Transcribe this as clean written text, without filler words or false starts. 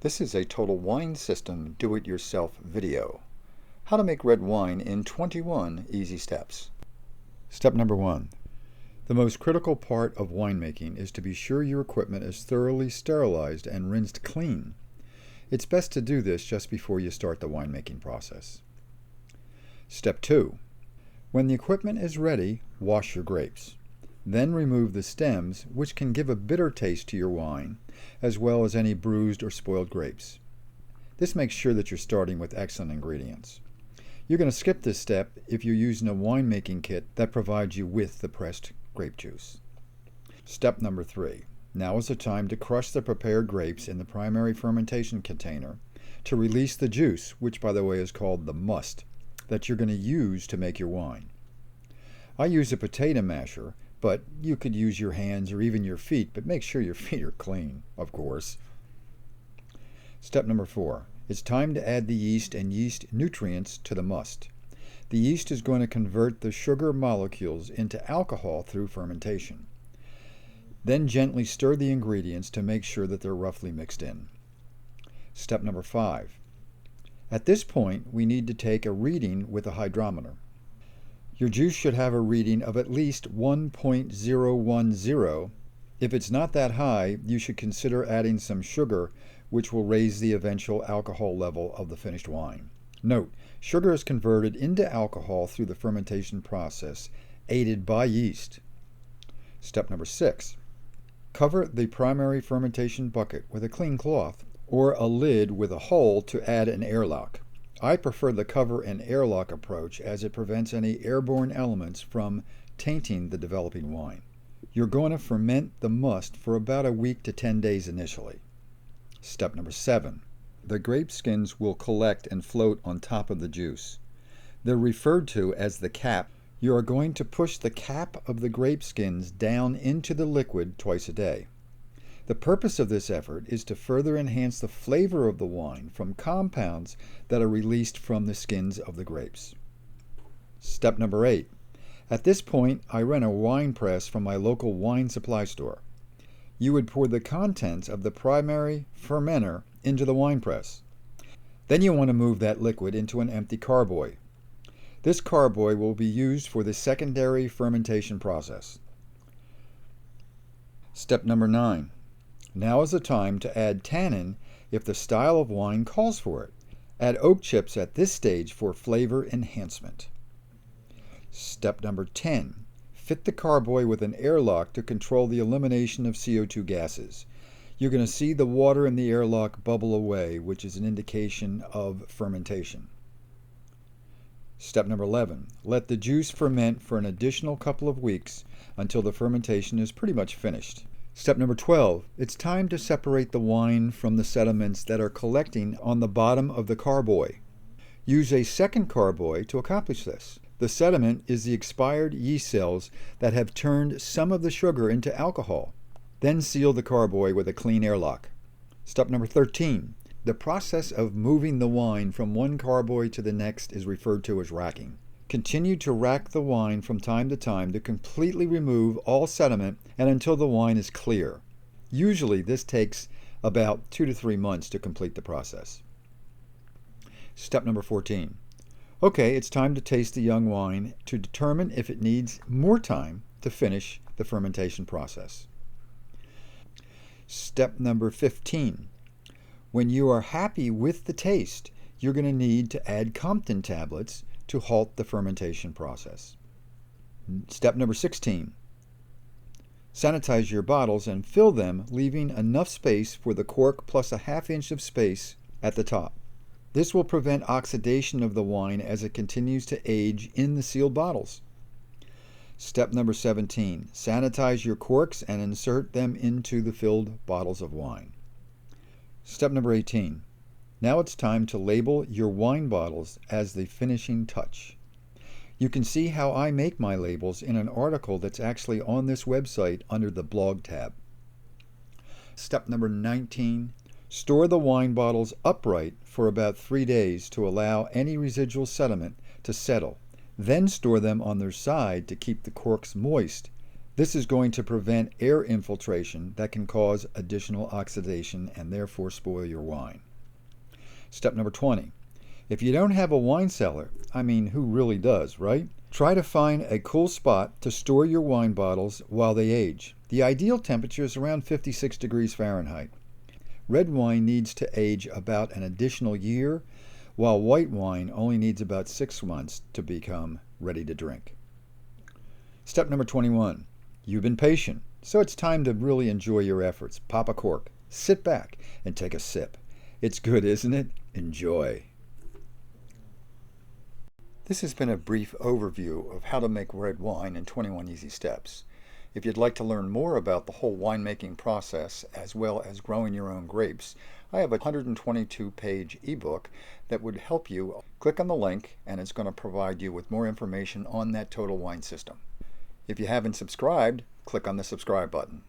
This is a Total Wine System do-it-yourself video. How to make red wine in 21 easy steps. Step number 1. The most critical part of winemaking is to be sure your equipment is thoroughly sterilized and rinsed clean. It's best to do this just before you start the winemaking process. Step 2. When the equipment is ready, wash your grapes. Then remove the stems, which can give a bitter taste to your wine, as well as any bruised or spoiled grapes. This makes sure that you're starting with excellent ingredients. You're going to skip this step if you're using a winemaking kit that provides you with the pressed grape juice. Step number 3. Now is the time to crush the prepared grapes in the primary fermentation container to release the juice, which by the way is called the must, that you're going to use to make your wine. I use a potato masher, but you could use your hands or even your feet, but make sure your feet are clean, of course. Step number 4. It's time to add the yeast and yeast nutrients to the must. The yeast is going to convert the sugar molecules into alcohol through fermentation. Then gently stir the ingredients to make sure that they're roughly mixed in. Step number 5. At this point, we need to take a reading with a hydrometer. Your juice should have a reading of at least 1.010. If it's not that high, you should consider adding some sugar, which will raise the eventual alcohol level of the finished wine. Note, sugar is converted into alcohol through the fermentation process, aided by yeast. Step number 6. Cover the primary fermentation bucket with a clean cloth or a lid with a hole to add an airlock. I prefer the cover and airlock approach as it prevents any airborne elements from tainting the developing wine. You're going to ferment the must for about a week to 10 days initially. Step number 7. The grape skins will collect and float on top of the juice. They're referred to as the cap. You are going to push the cap of the grape skins down into the liquid twice a day. The purpose of this effort is to further enhance the flavor of the wine from compounds that are released from the skins of the grapes. Step number 8. At this point, I rent a wine press from my local wine supply store. You would pour the contents of the primary fermenter into the wine press. Then you want to move that liquid into an empty carboy. This carboy will be used for the secondary fermentation process. Step number 9. Now is the time to add tannin if the style of wine calls for it. Add oak chips at this stage for flavor enhancement. Step number 10. Fit the carboy with an airlock to control the elimination of CO2 gases. You're going to see the water in the airlock bubble away, which is an indication of fermentation. Step number 11. Let the juice ferment for an additional couple of weeks until the fermentation is pretty much finished. Step number 12. It's time to separate the wine from the sediments that are collecting on the bottom of the carboy. Use a second carboy to accomplish this. The sediment is the expired yeast cells that have turned some of the sugar into alcohol. Then seal the carboy with a clean airlock. Step number 13. The process of moving the wine from one carboy to the next is referred to as racking. Continue to rack the wine from time to time to completely remove all sediment and until the wine is clear. Usually this takes about 2 to 3 months to complete the process. Step number 14. Okay, it's time to taste the young wine to determine if it needs more time to finish the fermentation process. Step number 15. When you are happy with the taste, you're going to need to add Compton tablets to halt the fermentation process. Step number 16. Sanitize your bottles and fill them, leaving enough space for the cork plus a ½ inch of space at the top. This will prevent oxidation of the wine as it continues to age in the sealed bottles. Step number 17. Sanitize your corks and insert them into the filled bottles of wine. Step number 18. Now it's time to label your wine bottles as the finishing touch. You can see how I make my labels in an article that's actually on this website under the blog tab. Step number 19. Store the wine bottles upright for about 3 days to allow any residual sediment to settle. Then store them on their side to keep the corks moist This is going to prevent air infiltration that can cause additional oxidation and therefore spoil your wine. Step number 20. If you don't have a wine cellar, I mean, who really does, right? Try to find a cool spot to store your wine bottles while they age. The ideal temperature is around 56 degrees Fahrenheit. Red wine needs to age about an additional year, while white wine only needs about 6 months to become ready to drink. Step number 21. You've been patient, so it's time to really enjoy your efforts. Pop a cork, sit back, and take a sip. It's good, isn't it? Enjoy. This has been a brief overview of how to make red wine in 21 easy steps. If you'd like to learn more about the whole winemaking process as well as growing your own grapes, I have a 122-page ebook that would help you. Click on the link and it's going to provide you with more information on that total wine system. If you haven't subscribed, click on the subscribe button.